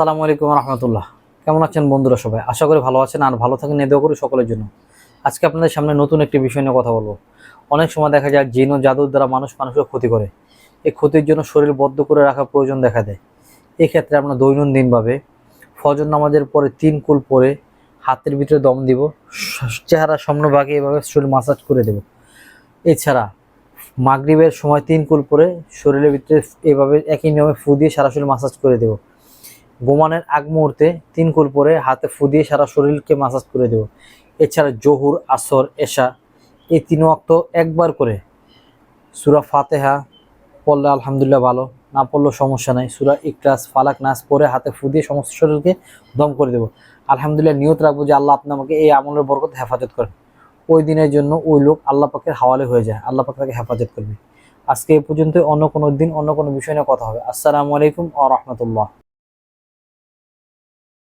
আসসালামু আলাইকুম রহমতুল্লাহ। কেমন আছেন বন্ধুরা? সবাই আশা করি ভালো আছেন আর ভালো থাকেন, দোয়া করি সকলের জন্য। আজকে আপনাদের সামনে নতুন একটি বিষয় নিয়ে কথা বলবো। অনেক সময় দেখা যায় জিন ও জাদুর দ্বারা মানুষকে ক্ষতি করে। এই ক্ষতির জন্য শরীর বদ্ধ করে রাখার প্রয়োজন দেখা দেয়। এই ক্ষেত্রে আমরা দৈনন্দিনভাবে ফজর নামাজের পরে 3 কুল পরে হাতের ভিতরে দম দিব, চেহারা সামনেভাগে এভাবে শরীর মাসাজ করে দেব। এছাড়া মাগরিবের সময় 3 কুল পরে শরীরের ভিতরে এভাবে একই নিয়মে ফু দিয়ে সারা শরীর মাসাজ করে দেব। ঘুমানোর আগ মুহূর্তে 3 কুল পরে হাতে ফু দিয়ে সারা শরীরকে মাসাজ করে দেব। এছাড়া জোহর, আসর, এশা এই 3 ওয়াক্ত একবার করে সূরা ফাতিহা পড়লে আলহামদুলিল্লাহ ভালো, না পড়লেও সমস্যা নাই। সূরা ইখলাস, ফালাক, নাস পড়ে হাতে ফু দিয়ে সমস্ত শরীরকে দম করে দেব। আলহামদুলিল্লাহ নিয়ত রাখবো যে আল্লাহ আপনি আমাকে এই আমলের বরকত হেফাজত করেন। ওই দিনের জন্য ওই লোক আল্লাহ পাকের হাওয়ালে হয়ে যায়, আল্লাহ পাক তাকে হেফাজত করবে। আজকে এই পর্যন্ত, অন্য কোনো দিন অন্য কোনো বিষয় নিয়ে কথা হবে। আসসালামু আলাইকুম ওয়া রাহমাতুল্লাহ।